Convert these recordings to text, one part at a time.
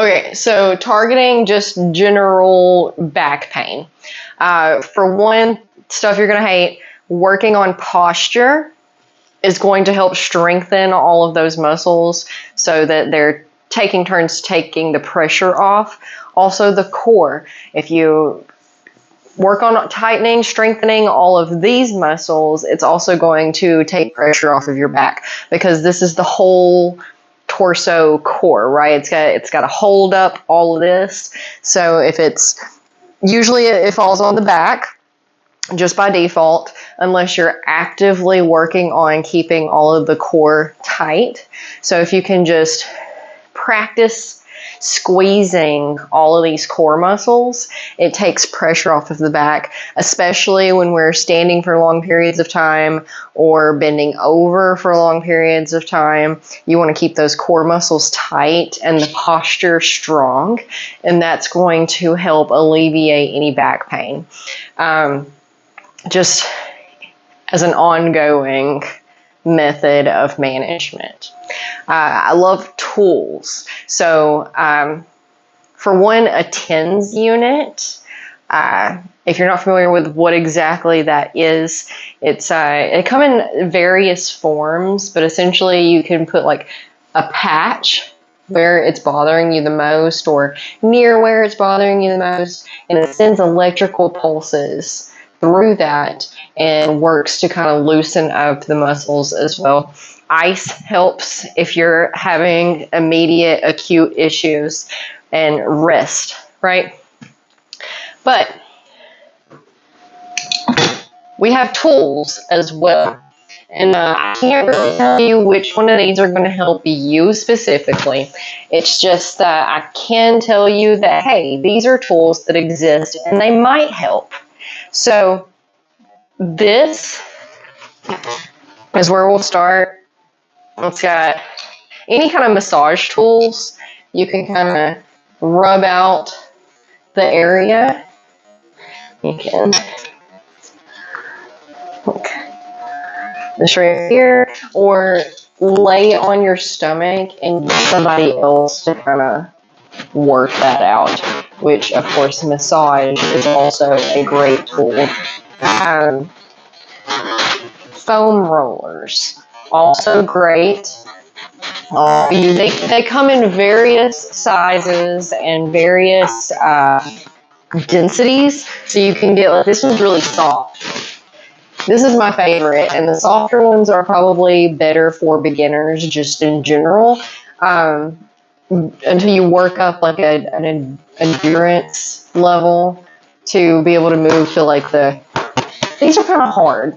Okay, so targeting just general back pain. For one, stuff you're going to hate, working on posture is going to help strengthen all of those muscles so that they're taking turns taking the pressure off. Also, the core. If you work on tightening, strengthening all of these muscles, it's also going to take pressure off of your back because this is the whole torso core, right? It's got to hold up all of this. So usually it falls on the back just by default, unless you're actively working on keeping all of the core tight. So if you can just practice squeezing all of these core muscles, it takes pressure off of the back, especially when we're standing for long periods of time or bending over for long periods of time. You want to keep those core muscles tight and the posture strong, and that's going to help alleviate any back pain. Just as an ongoing method of management. I love tools. So for one, a TENS unit. If you're not familiar with what exactly that is, it come in various forms, but essentially you can put like a patch where it's bothering you the most or near where it's bothering you the most, and it sends electrical pulses through that and works to kind of loosen up the muscles as well. Ice helps if you're having immediate acute issues, and rest, right? But we have tools as well. And I can't really tell you which one of these are going to help you specifically. It's just that I can tell you that, hey, these are tools that exist and they might help. So this is where we'll start. It's got any kind of massage tools. You can kind of rub out the area. You can, okay, this right here, or lay on your stomach and get somebody else to kind of work that out, which of course massage is also a great tool. Foam rollers, also great. They come in various sizes and various densities, so you can get, like, this one's really soft. This is my favorite, and the softer ones are probably better for beginners just in general, until you work up like an endurance level to be able to move to like these are kind of hard.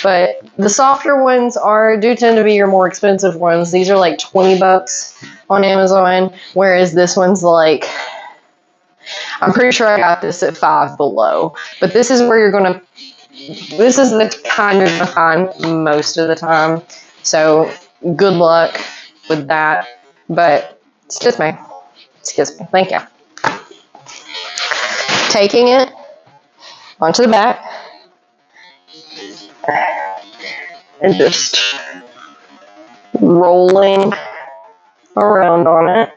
But the softer ones do tend to be your more expensive ones. These are like $20 on Amazon, whereas this one's like, I'm pretty sure I got this at $5 Below. But this is where this is the kind you're gonna find most of the time. So good luck with that. But excuse me. Thank you. Taking it onto the back and just rolling around on it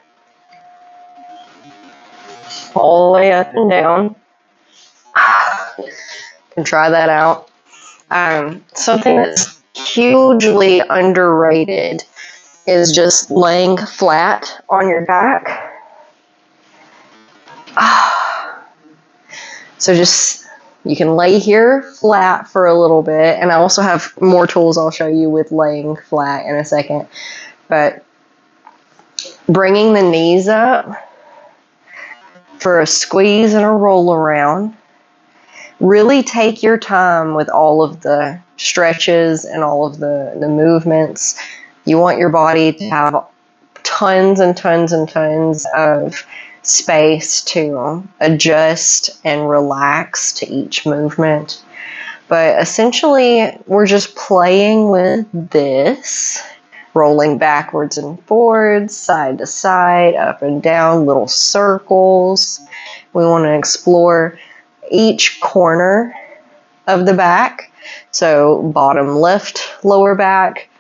all the way up and down. You can try that out. Something that's hugely underrated is just laying flat on your back. So just, you can lay here flat for a little bit, and I also have more tools I'll show you with laying flat in a second. But bringing the knees up for a squeeze and a roll around. Really take your time with all of the stretches and all of the movements. You want your body to have tons and tons and tons of space to adjust and relax to each movement. But essentially, we're just playing with this, rolling backwards and forwards, side to side, up and down, little circles. We want to explore each corner of the back. So bottom left lower back,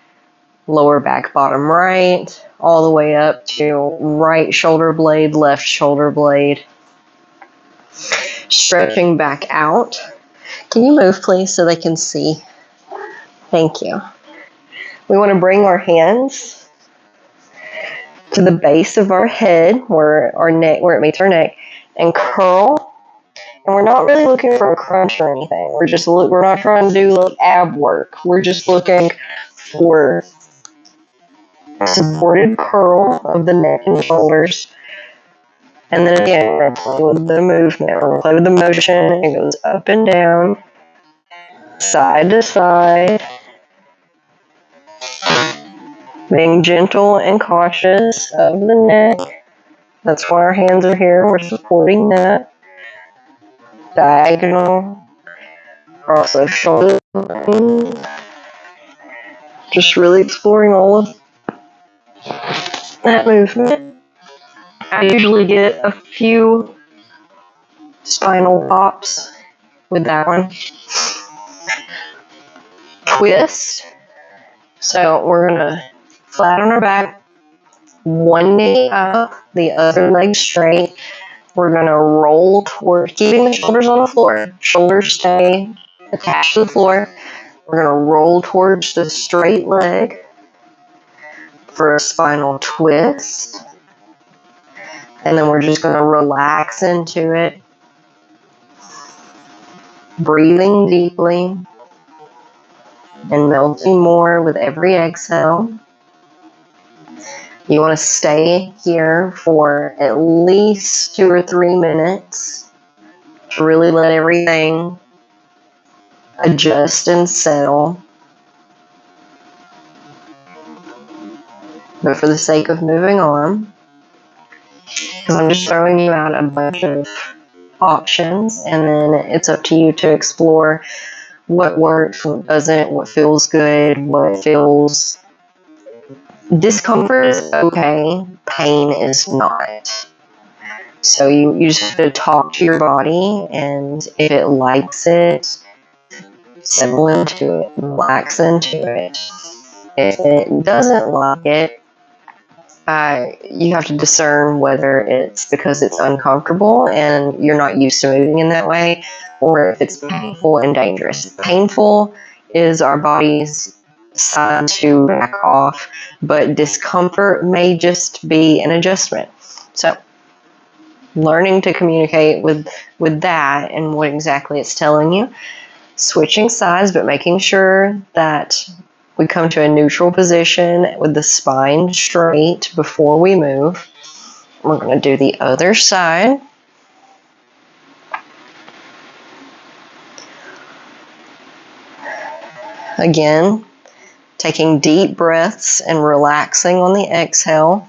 lower back, bottom right, all the way up to right shoulder blade, left shoulder blade. Stretching back out. Can you move, please, so they can see? Thank you. We want to bring our hands to the base of our head, where our neck, where it meets our neck, and curl. And we're not really looking for a crunch or anything. We're not trying to do like ab work. We're just looking for a supported curl of the neck and shoulders. And then again, we're going to play with the movement. We're going to play with the motion. It goes up and down, side to side, being gentle and cautious of the neck. That's why our hands are here. We're supporting that. Diagonal, also shoulder. Just really exploring all of that movement. I usually get a few spinal pops with that one. Twist. So we're going to flat on our back, one knee up, the other leg straight. We're going to roll toward, keeping the shoulders on the floor. Shoulders stay attached to the floor. We're going to roll towards the straight leg for a spinal twist. And then we're just going to relax into it. Breathing deeply and melting more with every exhale. You want to stay here for at least 2 or 3 minutes to really let everything adjust and settle. But for the sake of moving on, because I'm just throwing you out a bunch of options, and then it's up to you to explore what works, what doesn't, what feels good, what feels... Discomfort is okay, pain is not. So you just have to talk to your body, and if it likes it, settle into it, relax into it. If it doesn't like it, you have to discern whether it's because it's uncomfortable and you're not used to moving in that way, or if it's painful and dangerous. Painful is our body's sign to back off, but discomfort may just be an adjustment. So learning to communicate with that and what exactly it's telling you. Switching sides, but making sure that we come to a neutral position with the spine straight before we move. We're going to do the other side. Again, taking deep breaths and relaxing on the exhale.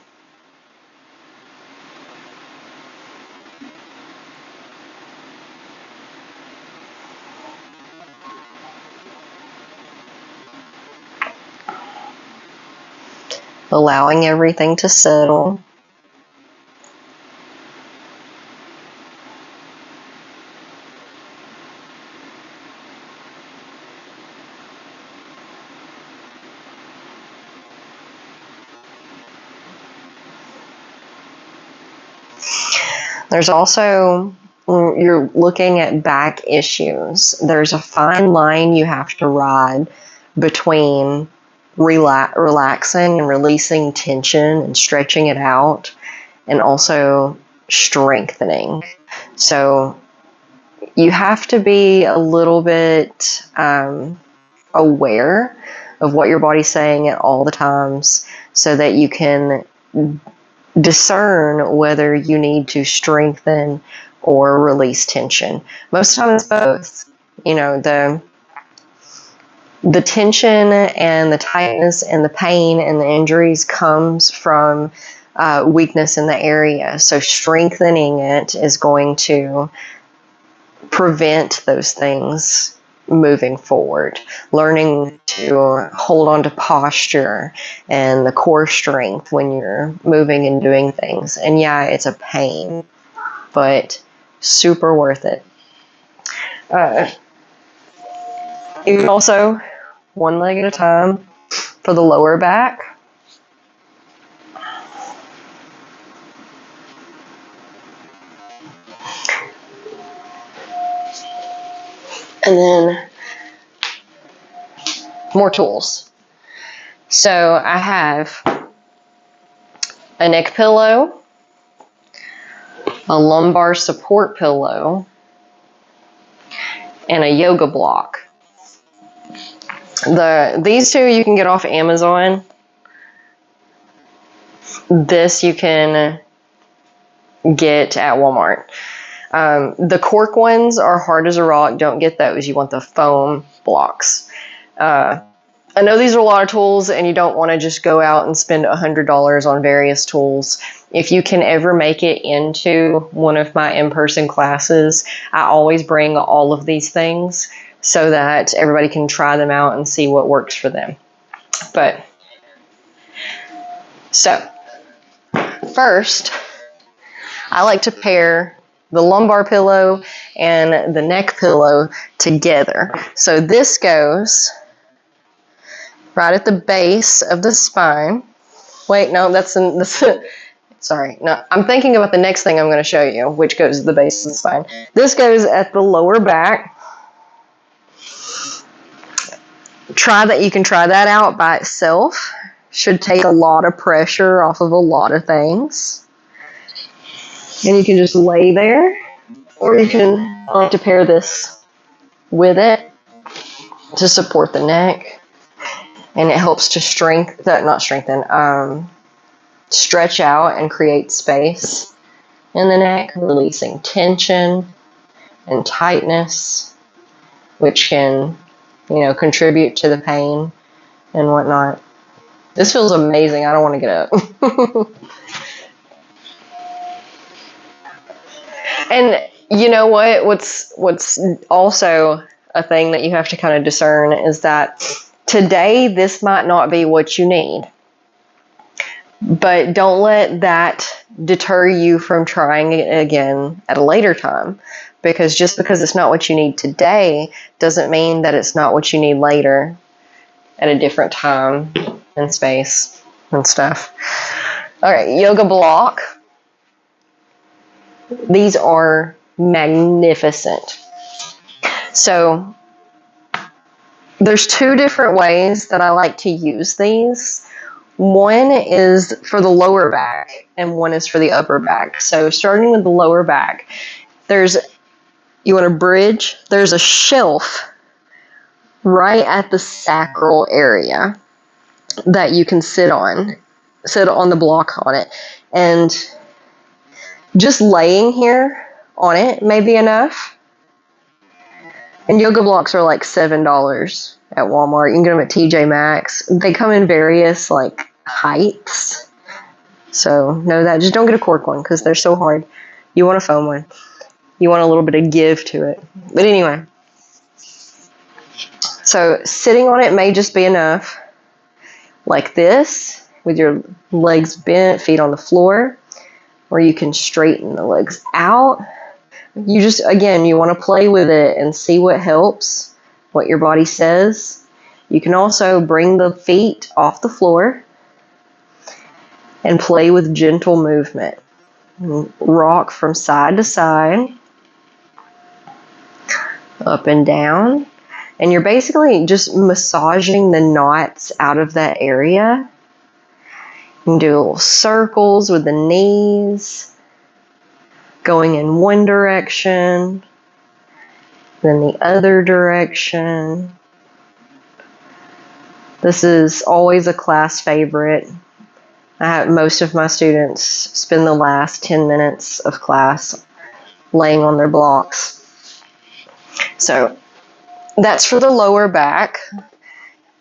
Allowing everything to settle. There's also, when you're looking at back issues, there's a fine line you have to ride between relaxing and releasing tension and stretching it out, and also strengthening. So you have to be a little bit aware of what your body's saying at all the times, so that you can discern whether you need to strengthen or release tension. Most times it's both. You know, the tension and the tightness and the pain and the injuries comes from weakness in the area. So strengthening it is going to prevent those things moving forward. Learning to hold on to posture and the core strength when you're moving and doing things. And yeah, it's a pain, but super worth it. You can also, one leg at a time, for the lower back. And then more tools. So I have a neck pillow, a lumbar support pillow, and a yoga block. These two you can get off Amazon. This you can get at Walmart. The cork ones are hard as a rock. Don't get those. You want the foam blocks. I know these are a lot of tools and you don't want to just go out and spend $100 on various tools. If you can ever make it into one of my in-person classes, I always bring all of these things so that everybody can try them out and see what works for them. So first, I like to pair the lumbar pillow and the neck pillow together. So this goes right at the base of the spine. Wait, no, sorry. No, I'm thinking about the next thing I'm going to show you, which goes at the base of the spine. This goes at the lower back. You can try that out by itself. Should take a lot of pressure off of a lot of things. And you can just lay there, or you can like to pair this with it to support the neck. And it helps to stretch out and create space in the neck, releasing tension and tightness, which can, contribute to the pain and whatnot. This feels amazing. I don't want to get up. And you know what? What's also a thing that you have to kind of discern is that today this might not be what you need. But don't let that deter you from trying it again at a later time. Because just because it's not what you need today doesn't mean that it's not what you need later at a different time and space and stuff. All right, yoga block. These are magnificent. So there's two different ways that I like to use these. One is for the lower back and one is for the upper back. So starting with the lower back, you want a bridge, there's a shelf right at the sacral area that you can sit on the block on it. And just laying here on it may be enough. And yoga blocks are like $7 at Walmart. You can get them at TJ Maxx. They come in various heights. So know that. Just don't get a cork one because they're so hard. You want a foam one. You want a little bit of give to it. But anyway. So sitting on it may just be enough. Like this, with your legs bent, feet on the floor. Or you can straighten the legs out. You want to play with it and see what helps, what your body says. You can also bring the feet off the floor and play with gentle movement. Rock from side to side, up and down. And you're basically just massaging the knots out of that area. You can do little circles with the knees, going in one direction, then the other direction. This is always a class favorite. Most of my students spend the last 10 minutes of class laying on their blocks. So that's for the lower back.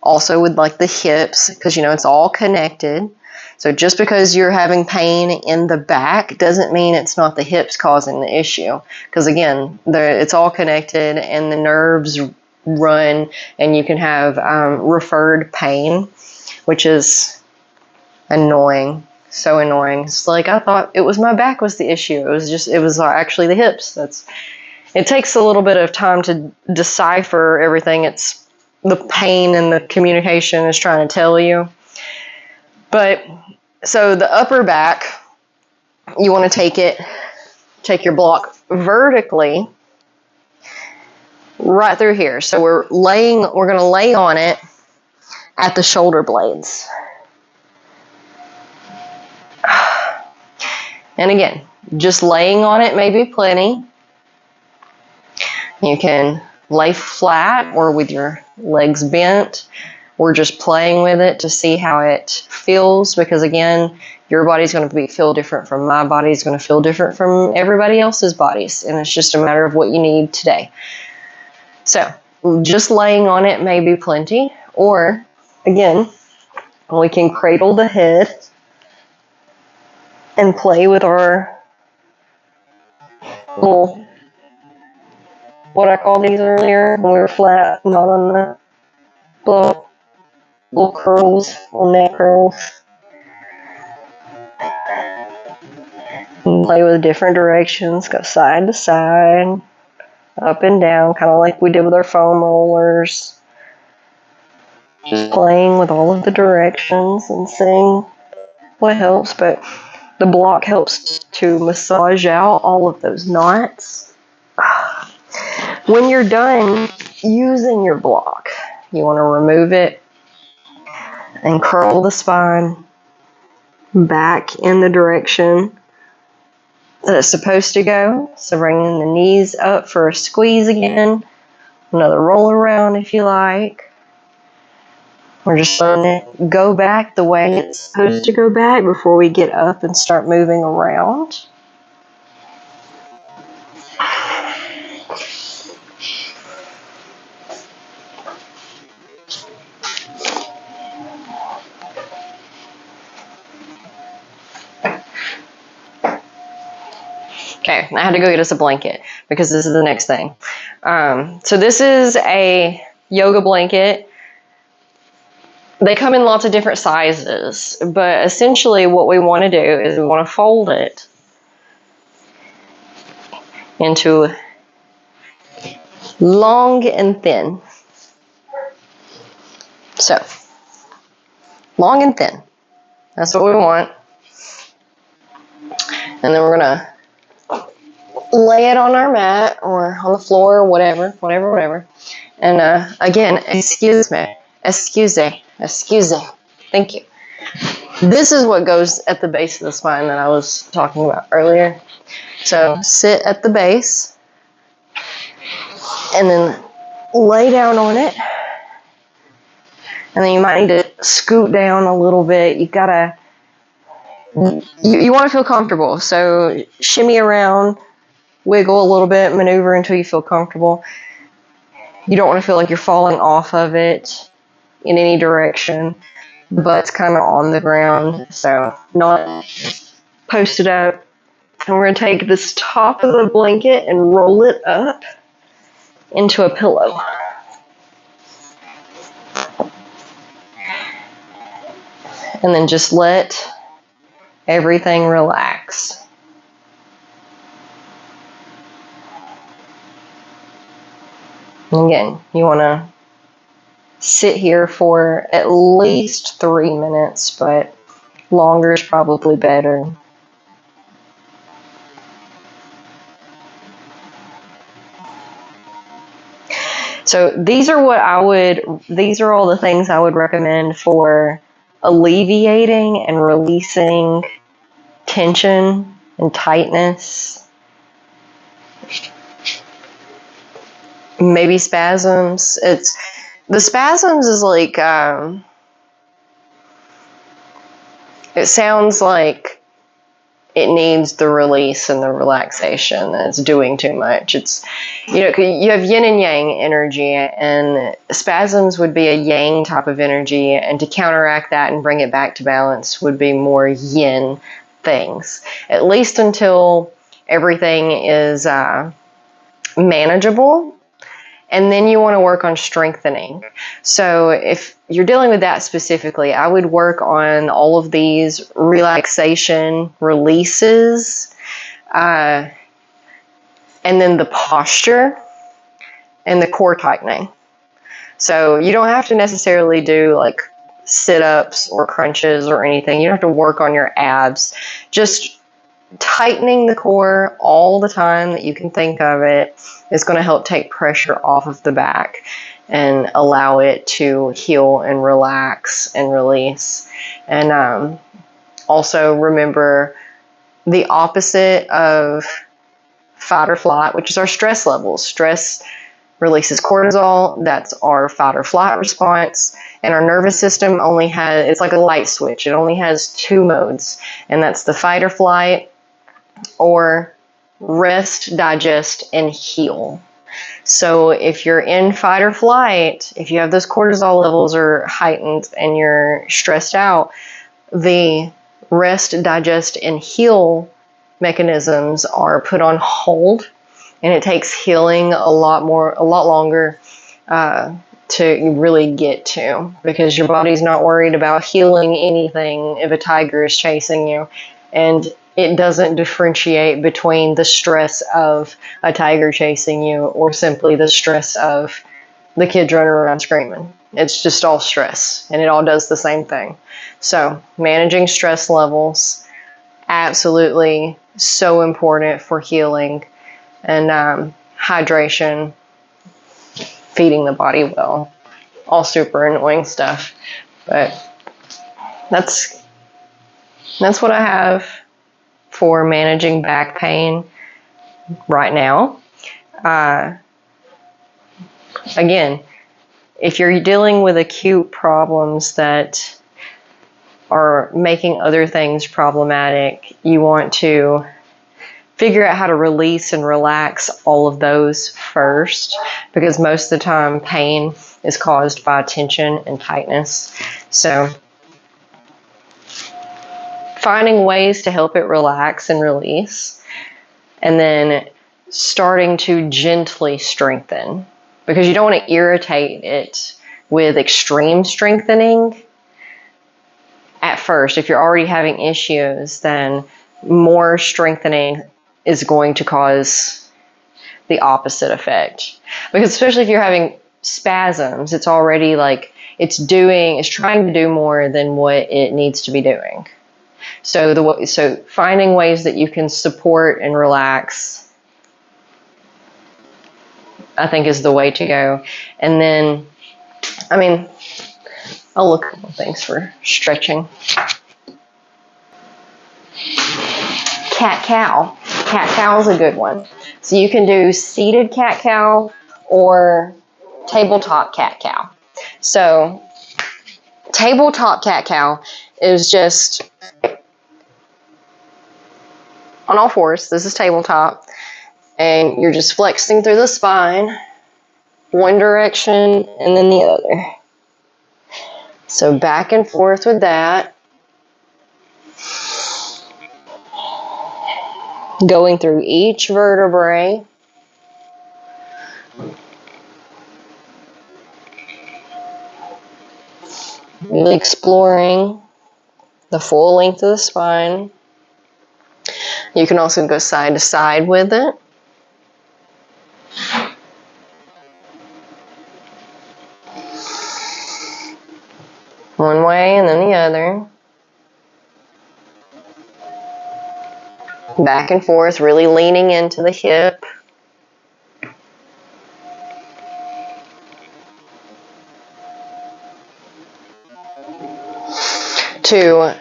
Also with the hips, because it's all connected. So just because you're having pain in the back doesn't mean it's not the hips causing the issue. Because again, it's all connected and the nerves run and you can have referred pain, which is annoying. So annoying. It's I thought it was my back was the issue. It was actually the hips. It takes a little bit of time to decipher everything. It's the pain and the communication is trying to tell you. But so the upper back, you want to take your block vertically right through here. So we're going to lay on it at the shoulder blades. And again, just laying on it may be plenty. You can lay flat or with your legs bent, or just playing with it to see how it feels, because again, your body's going to feel different from my body. It's going to feel different from everybody else's bodies, and it's just a matter of what you need today. So just laying on it may be plenty, or again, we can cradle the head and play with our little, what I called these earlier when we were flat, not on the block. Little curls, little neck curls. And play with different directions, go side to side, up and down, kind of like we did with our foam rollers. Just playing with all of the directions and seeing what helps, but the block helps to massage out all of those knots. When you're done using your block, you want to remove it and curl the spine back in the direction that it's supposed to go. So bringing the knees up for a squeeze again. Another roll around if you like. We're just letting it go back the way it's supposed to go back before we get up and start moving around. Okay, I had to go get us a blanket because this is the next thing. So this is a yoga blanket. They come in lots of different sizes, but essentially what we want to do is we want to fold it into long and thin. So, long and thin. That's what we want. And then we're going to lay it on our mat or on the floor or whatever. And again, excuse me. Thank you. This is what goes at the base of the spine that I was talking about earlier. So sit at the base and then lay down on it. And then you might need to scoot down a little bit. You want to feel comfortable. So shimmy around, wiggle a little bit, maneuver until you feel comfortable. You don't want to feel like you're falling off of it in any direction. The butt's kind of on the ground, so not posted up. And we're going to take this top of the blanket and roll it up into a pillow. And then just let everything relax. And again, you want to sit here for at least 3 minutes, but longer is probably better. So these are all the things I would recommend for alleviating and releasing tension and tightness. Maybe spasms. The spasms is like, it sounds like it needs the release and the relaxation, that it's doing too much. It's, you have yin and yang energy, and spasms would be a yang type of energy, and to counteract that and bring it back to balance would be more yin things, at least until everything is manageable. And then you want to work on strengthening. So if you're dealing with that specifically, I would work on all of these relaxation releases, and then the posture and the core tightening. So you don't have to necessarily do like sit-ups or crunches or anything. You don't have to work on your abs. Just tightening the core all the time that you can think of it is going to help take pressure off of the back and allow it to heal and relax and release. And also remember the opposite of fight or flight, which is our stress levels. Stress releases cortisol. That's our fight or flight response. And our nervous system only has, it's like a light switch. It only has two modes, and that's the fight or flight or rest, digest, and heal. So if you're in fight or flight, if you have those cortisol levels are heightened and you're stressed out, the rest, digest, and heal mechanisms are put on hold, and it takes healing a lot longer to really get to, because your body's not worried about healing anything if a tiger is chasing you, and it doesn't differentiate between the stress of a tiger chasing you or simply the stress of the kids running around screaming. It's just all stress, and it all does the same thing. So managing stress levels, absolutely so important for healing, and hydration, feeding the body well, all super annoying stuff. But that's what I have for managing back pain right now. Again, if you're dealing with acute problems that are making other things problematic, you want to figure out how to release and relax all of those first, because most of the time pain is caused by tension and tightness. So finding ways to help it relax and release, and then starting to gently strengthen, because you don't want to irritate it with extreme strengthening at first. If you're already having issues, then more strengthening is going to cause the opposite effect. Because especially if you're having spasms, it's already like it's trying to do more than what it needs to be doing. So finding ways that you can support and relax, I think, is the way to go. And then, I'll look at things for stretching. Cat-cow. Cat-cow is a good one. So you can do seated cat-cow or tabletop cat-cow. So tabletop cat-cow is just on all fours. This is tabletop. And you're just flexing through the spine, one direction and then the other. So back and forth with that. Going through each vertebrae. Really exploring the full length of the spine. You can also go side to side with it. One way and then the other. Back and forth, really leaning into the hip. To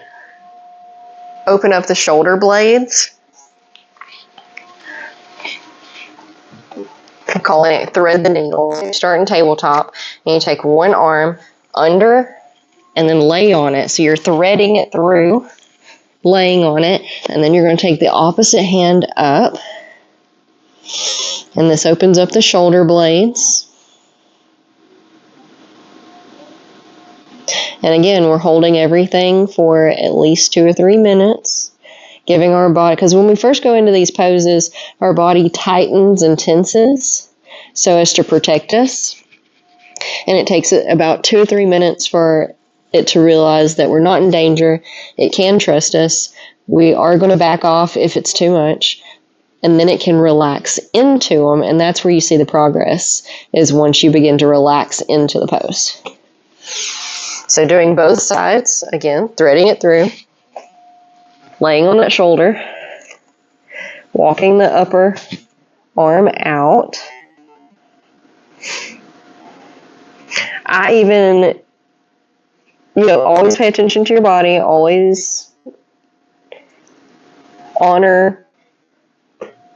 open up the shoulder blades. I'm calling it thread the needle. You start in tabletop and you take one arm under and then lay on it. So you're threading it through, laying on it, and then you're going to take the opposite hand up, and this opens up the shoulder blades. And again, we're holding everything for at least 2 or 3 minutes, giving our body, because when we first go into these poses, our body tightens and tenses so as to protect us. And it takes about 2 or 3 minutes for it to realize that we're not in danger. It can trust us. We are going to back off if it's too much. and then it can relax into them, and that's where you see the progress, is once you begin to relax into the pose. So doing both sides, again, threading it through, laying on that shoulder, walking the upper arm out. I even, always pay attention to your body, always honor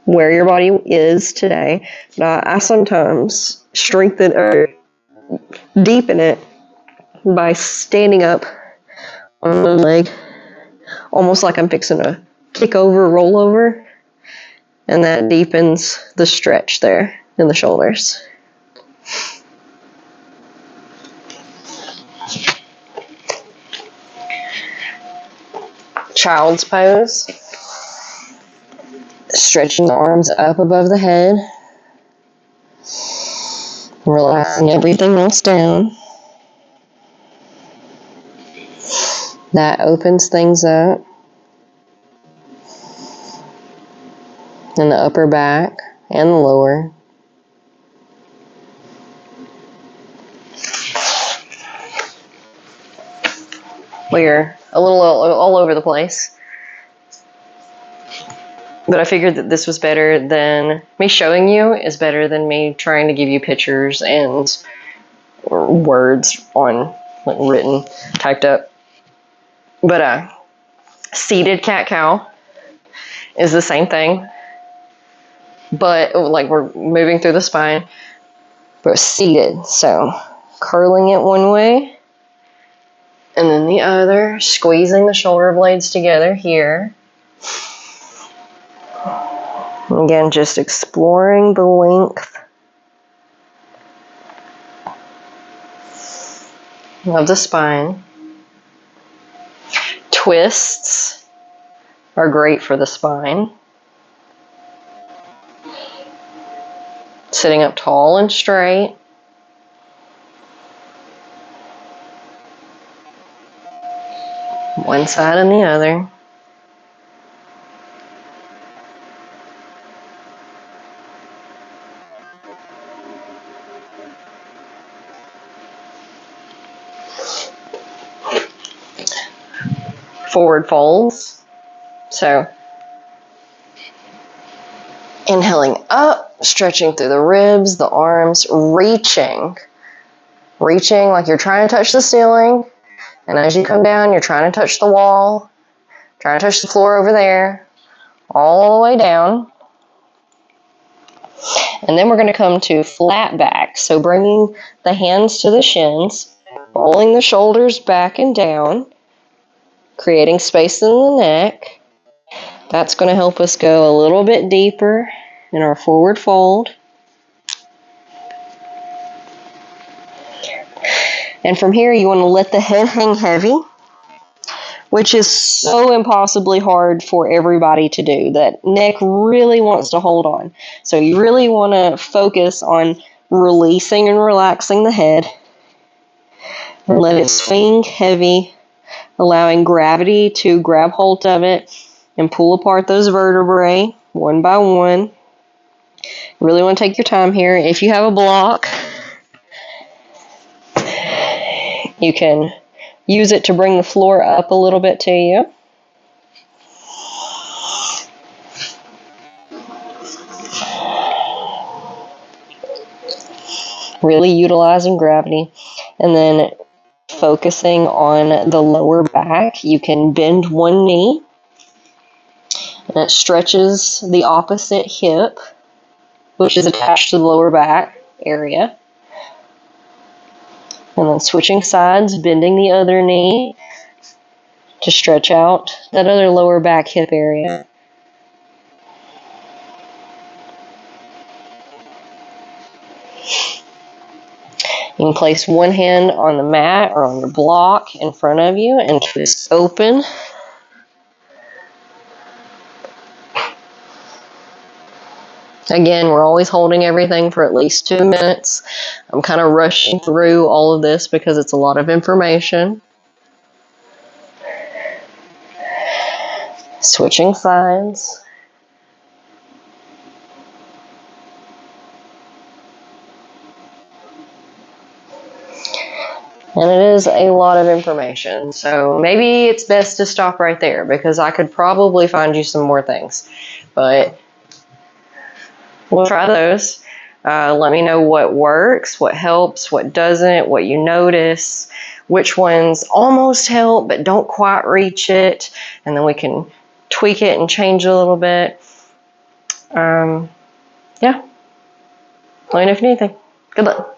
where your body is today. But I sometimes strengthen or deepen it by standing up on one leg, almost like I'm fixing to kick over, roll over, and that deepens the stretch there in the shoulders. Child's pose. Stretching the arms up above the head. Relaxing everything else down. That opens things up. In the upper back and the lower. We're a little all over the place. But I figured that this was better than me showing you, is better than me trying to give you pictures and words on, like, written, typed up. But seated cat-cow is the same thing. But like we're moving through the spine, but seated. So curling it one way and then the other, squeezing the shoulder blades together here. Again, just exploring the length of the spine. Twists are great for the spine. Sitting up tall and straight. One side and the other. Forward folds. So inhaling up, stretching through the ribs, the arms, reaching like you're trying to touch the ceiling. And as you come down, you're trying to touch the wall, trying to touch the floor over there, all the way down. And then we're going to come to flat back. So bringing the hands to the shins, rolling the shoulders back and down, creating space in the neck. That's going to help us go a little bit deeper in our forward fold. And from here, you want to let the head hang heavy, which is so impossibly hard for everybody to do. That neck really wants to hold on. So you really want to focus on releasing and relaxing the head. And let it swing heavy, allowing gravity to grab hold of it and pull apart those vertebrae one by one. You really want to take your time here. If you have a block, you can use it to bring the floor up a little bit to you. Really utilizing gravity. And then focusing on the lower back, you can bend one knee. And it stretches the opposite hip, which is attached to the lower back area. And then switching sides, bending the other knee to stretch out that other lower back hip area. You can place one hand on the mat or on your block in front of you and twist open. Again, we're always holding everything for at least 2 minutes. I'm kind of rushing through all of this because it's a lot of information. Switching sides. And it is a lot of information. So maybe it's best to stop right there because I could probably find you some more things. But we'll try those. Let me know what works, what helps, what doesn't, what you notice, which ones almost help but don't quite reach it. And then we can tweak it and change it a little bit. Yeah. Let me know if you need anything. Good luck.